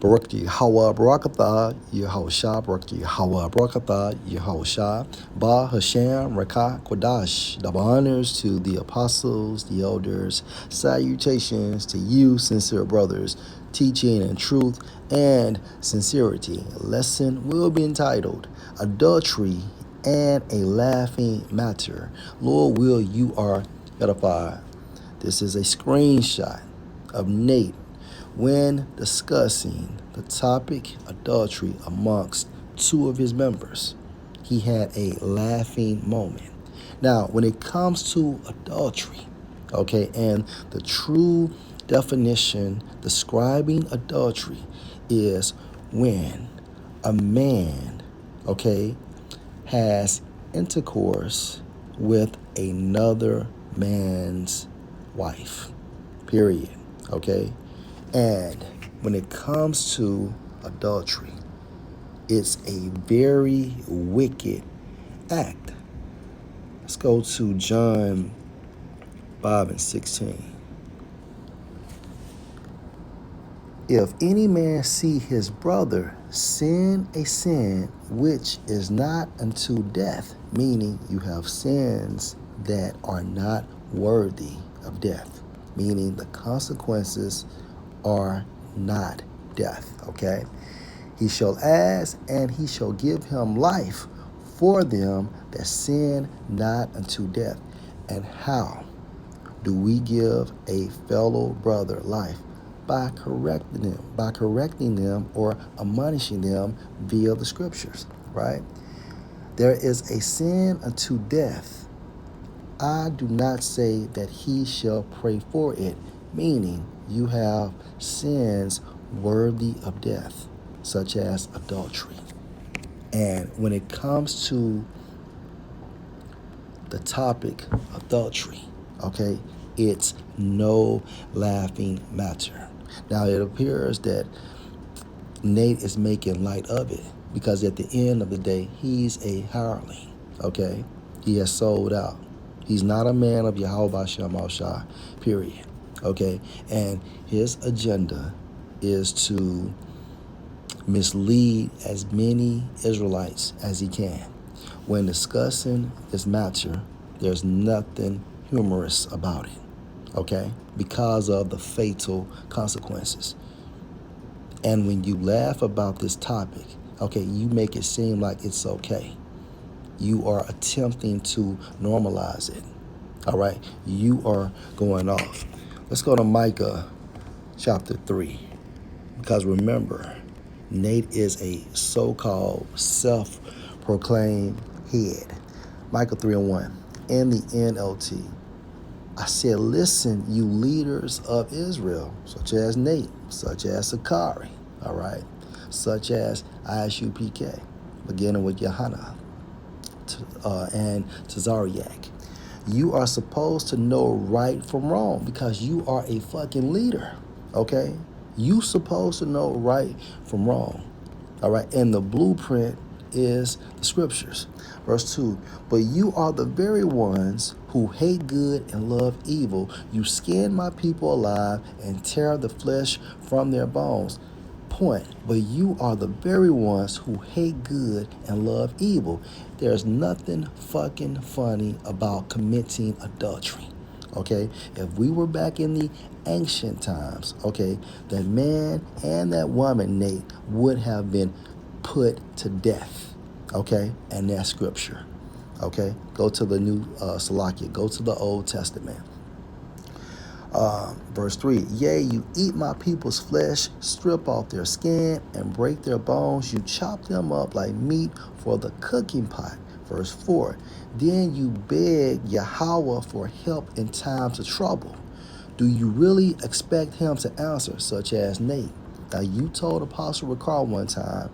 Barak Yahweh Barakatha Yahusha Barak Yahweh Barakatha Yahusha Ba Hashem Rakah Kodash. Double honors to the apostles, the elders. Salutations to you, sincere brothers, teaching in truth and sincerity. Lesson will be entitled Adultery and a Laughing Matter. Lord, will you are edified. This is a screenshot of Nate when discussing the topic adultery amongst two of his members. He had a laughing moment. Now, when it comes to adultery, okay, and the true definition describing adultery is when a man, okay, has intercourse with another man's wife, period, okay? And when it comes to adultery, it's a very wicked act. Let's go to John 5:16. If any man see his brother sin a sin which is not unto death, meaning you have sins that are not worthy of death, meaning the consequences are not death, okay? He shall ask, and he shall give him life for them that sin not unto death. And how do we give a fellow brother life? By correcting them or admonishing them via the scriptures, right? There is a sin unto death. I do not say that he shall pray for it, meaning you have sins worthy of death, such as adultery. And when it comes to the topic adultery, okay, it's no laughing matter. Now, it appears that Nate is making light of it because at the end of the day, he's a hireling, okay? He has sold out. He's not a man of Yahweh Shah, period. Okay, and his agenda is to mislead as many Israelites as he can. When discussing this matter, there's nothing humorous about it, okay, because of the fatal consequences. And when you laugh about this topic, okay, you make it seem like it's okay. You are attempting to normalize it, all right? You are going off. Let's go to Micah chapter 3. Because remember, Nate is a so-called self-proclaimed head. Micah 3:1. In the NLT, I said, listen, you leaders of Israel, such as Nate, such as Sakari, all right, such as ISUPK, beginning with Yohana and Tazariak. You are supposed to know right from wrong because you are a fucking leader, okay? You supposed to know right from wrong, all right? And the blueprint is the scriptures. Verse 2, but you are the very ones who hate good and love evil. You skin my people alive and tear the flesh from their bones. Point, but you are the very ones who hate good and love evil. There's nothing fucking funny about committing adultery, okay? If we were back in the ancient times, okay, that man and that woman, Nate, would have been put to death, okay? And that's scripture, okay? Go to the new Salakia, go to the Old Testament. Verse 3, yea, you eat my people's flesh, strip off their skin, and break their bones. You chop them up like meat for the cooking pot. Verse 4, then you beg Yahweh for help in times of trouble. Do you really expect him to answer, such as Nate? Now, you told Apostle Ricard one time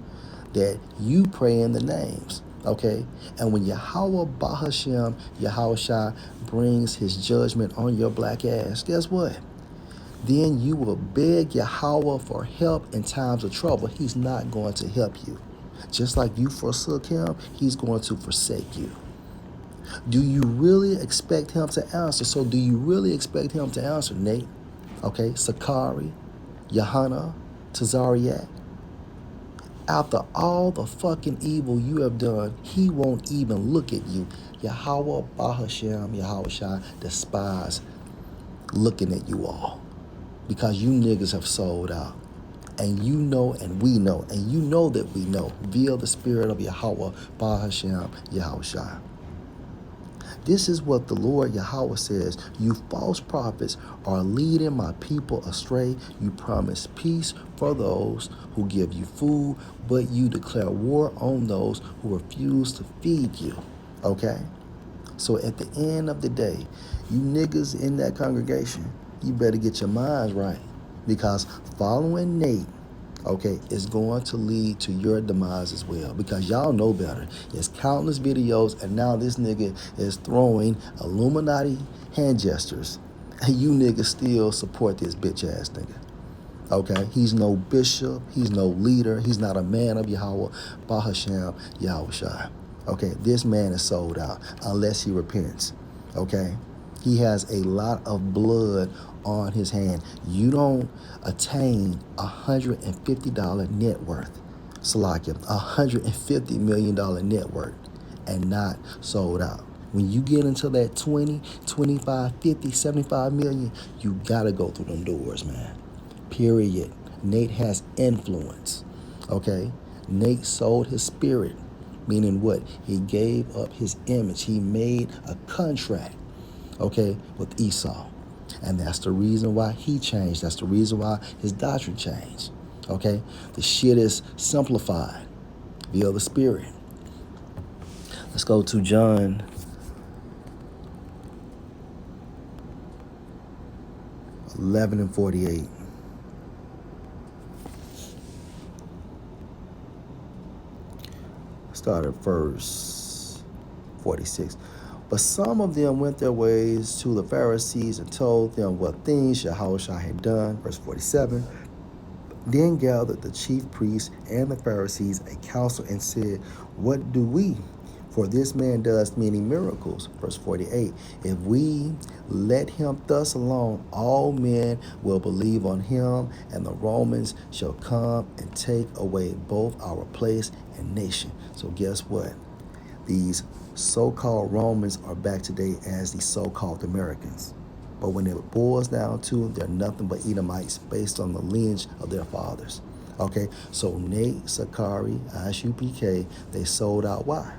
that you pray in the names, okay? And when Yahweh Bahashem, Yahushua brings his judgment on your black ass, guess what? Then you will beg Yahweh for help in times of trouble. He's not going to help you. Just like you forsook him, he's going to forsake you. Do you really expect him to answer? So do you really expect him to answer, Nate? Okay, Sakari, Yohana, Tazariak. After all the fucking evil you have done, he won't even look at you. Yahweh Bahashem, Yahweh Shai despise looking at you all because you niggas have sold out. And you know, and we know, and you know that we know via the spirit of Yahweh Bahashem, Yahweh Shai. This is what the Lord Yahweh says. You false prophets are leading my people astray. You promise peace for those who give you food, but you declare war on those who refuse to feed you. Okay? So at the end of the day, you niggas in that congregation, you better get your minds right. Because following Nate, okay, is going to lead to your demise as well. Because y'all know better. There's countless videos, and now this nigga is throwing Illuminati hand gestures. And you niggas still support this bitch ass nigga. Okay, he's no bishop, he's no leader, he's not a man of Yahweh, Bahashem, Yahweh Shai. Okay, this man is sold out unless he repents. Okay, he has a lot of blood on his hand. You don't attain $150 net worth, Salakia, $150 million net worth, and not sold out. When you get into that 20, 25, 50, 75 million, you gotta go through them doors, man. Period. Nate has influence. Okay? Nate sold his spirit. Meaning what? He gave up his image. He made a contract, okay, with Esau. And that's the reason why he changed. That's the reason why his doctrine changed. Okay? The shit is simplified via the spirit. Let's go to John 11:48. Start at verse 46. But some of them went their ways to the Pharisees and told them what things Yahushua had done. Verse 47. Then gathered the chief priests and the Pharisees a council and said, what do we? For this man does many miracles. Verse 48. If we let him thus alone, all men will believe on him, and the Romans shall come and take away both our place and nation. So guess what? These so-called Romans are back today as the so-called Americans. But when it boils down to, they're nothing but Edomites based on the lineage of their fathers. Okay, so Nate, Sakari, ISUPK, they sold out. Why?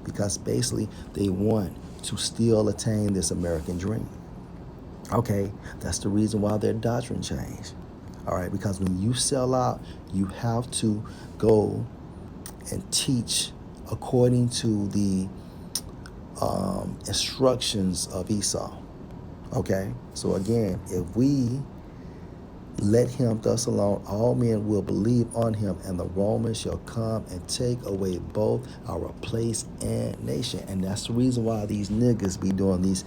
Because basically they want to still attain this American dream. Okay, that's the reason why their doctrine changed. All right, because when you sell out, you have to go and teach according to the instructions of Esau. Okay, so again, if we let him thus alone, all men will believe on him, and the Romans shall come and take away both our place and nation. And that's the reason why these niggas be doing these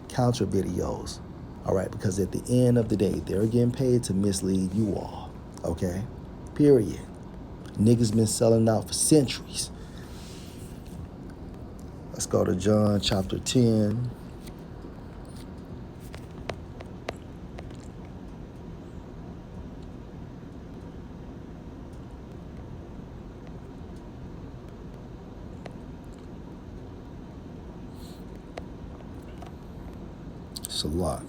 counter videos. All right, because at the end of the day, they're getting paid to mislead you all. Okay, period. Niggas been selling out for centuries. Let's go to John chapter 10. It's a lot.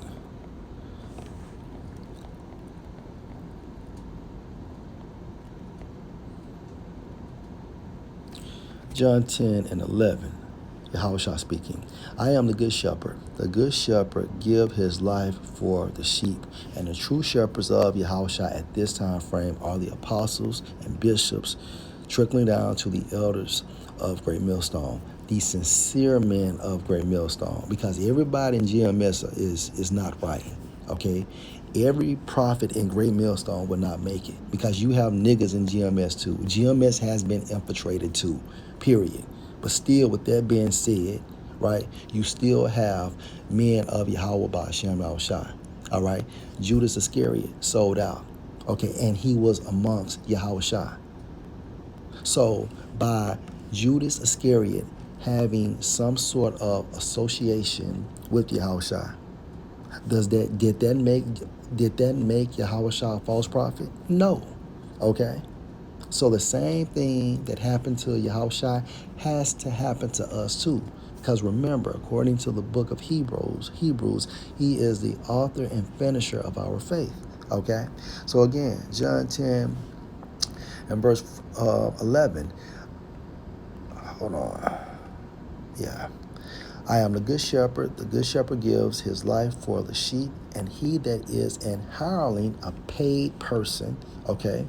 John 10:11. Yahushua speaking. I am the good shepherd. The good shepherd give his life for the sheep. And the true shepherds of Yahushua at this time frame are the apostles and bishops, trickling down to the elders of Great Millstone, the sincere men of Great Millstone. Because everybody in GMS is not right. Okay? Every prophet in Great Millstone will not make it. Because you have niggas in GMS too. GMS has been infiltrated too. Period. But still, with that being said, right, you still have men of Yahweh Ba'ashem Yahushua. All right, Judas Iscariot sold out. Okay, and he was amongst Yahushua. So by Judas Iscariot having some sort of association with Yahushua, did that make Yahushua a false prophet? No. Okay. So the same thing that happened to Yahushua has to happen to us too. Because remember, according to the book of Hebrews, he is the author and finisher of our faith. Okay? So again, John 10 and verse 11. Hold on. Yeah. I am the good shepherd. The good shepherd gives his life for the sheep, and he that is an hireling, a paid person, okay,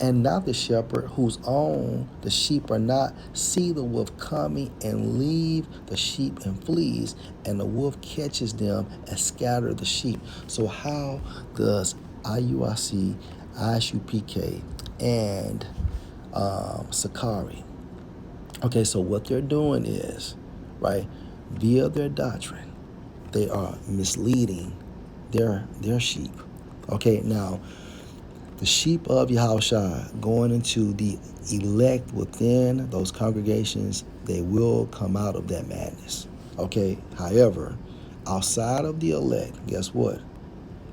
and not the shepherd whose own the sheep are not, see the wolf coming and leave the sheep and flees, and the wolf catches them and scatter the sheep. So how does IUIC, ISUPK, and Sakari? Okay, so what they're doing is, right, via their doctrine, they are misleading their sheep. Okay, now the sheep of Yahushua going into the elect within those congregations, they will come out of that madness. Okay, however, outside of the elect, guess what?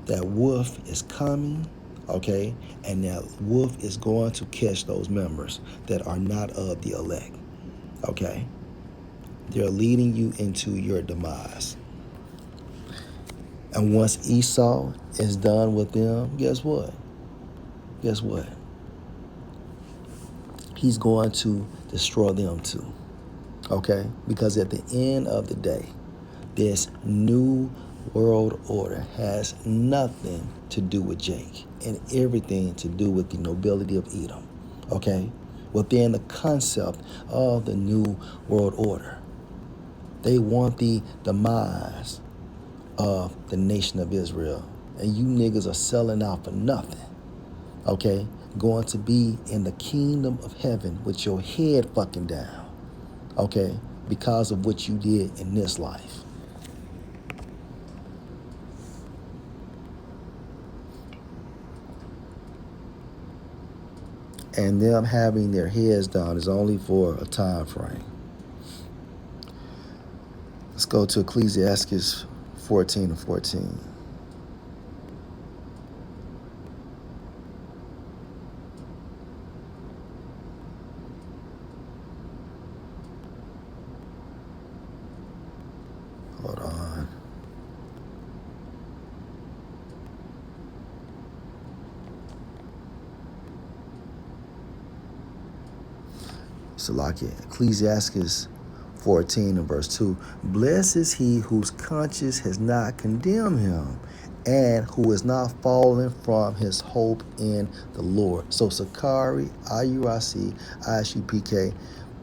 That wolf is coming, okay, and that wolf is going to catch those members that are not of the elect. Okay, they're leading you into your demise. And once Esau is done with them, guess what? Guess what? He's going to destroy them too. Okay? Because at the end of the day, this new world order has nothing to do with Jake and everything to do with the nobility of Edom. Okay? Within the concept of the new world order, they want the demise of the nation of Israel. And you niggas are selling out for nothing. Okay? Going to be in the kingdom of heaven with your head fucking down. Okay? Because of what you did in this life. And them having their heads down is only for a time frame. Let's go to Ecclesiastes 14 and 14. Hold on. Salakia, Ecclesiastes 14 and verse 2. Blessed is he whose conscience has not condemned him, and who is not fallen from his hope in the Lord. So Sakari, IUIC, ISUPK,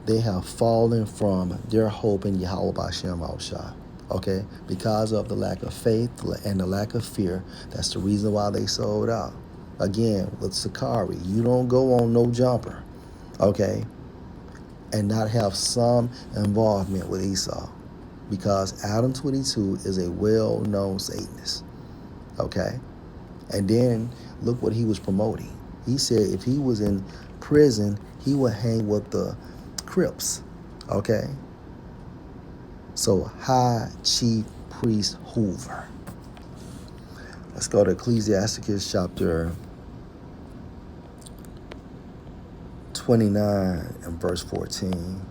they have fallen from their hope in Yahweh Bashem Al-Shah. Okay? Because of the lack of faith and the lack of fear. That's the reason why they sold out. Again, with Sakari, you don't go on no jumper. Okay? And not have some involvement with Esau, because Adam 22 is a well-known Satanist. Okay? And then look what he was promoting. He said if he was in prison, he would hang with the Crips. Okay? So High Chief Priest Hoover. Let's go to Ecclesiasticus chapter 29 and verse 14.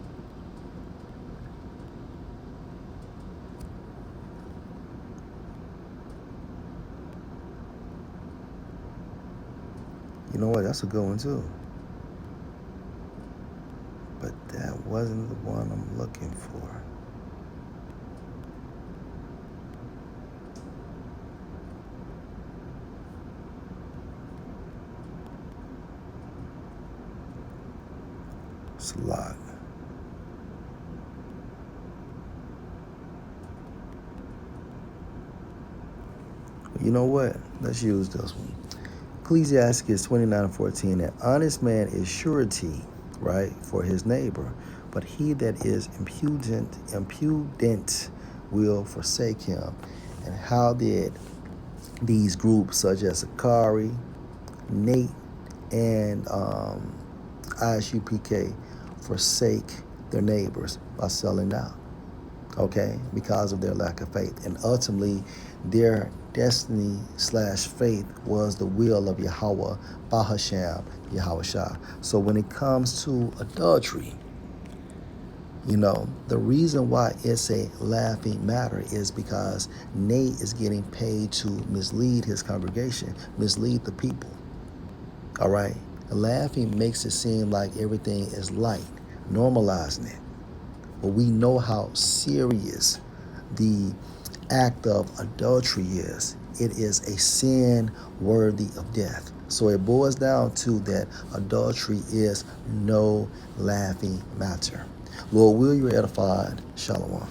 You know what? That's a good one too. But that wasn't the one I'm looking for. It's a lot. You know what? Let's use this one. Ecclesiastes 29:14. An honest man is surety, right, for his neighbor, but he that is impudent will forsake him. And how did these groups such as Sakari, Nate, and ISUPK forsake their neighbors? By selling out. Okay? Because of their lack of faith. And ultimately, their destiny slash faith was the will of Yahweh, Bahasham, Yahweh. So when it comes to adultery, the reason why it's a laughing matter is because Nate is getting paid to mislead his congregation, mislead the people. All right? Laughing makes it seem like everything is light, normalizing it. But we know how serious the act of adultery is. It is a sin worthy of death. So it boils down to that adultery is no laughing matter. Lord, will you edify? Shalom.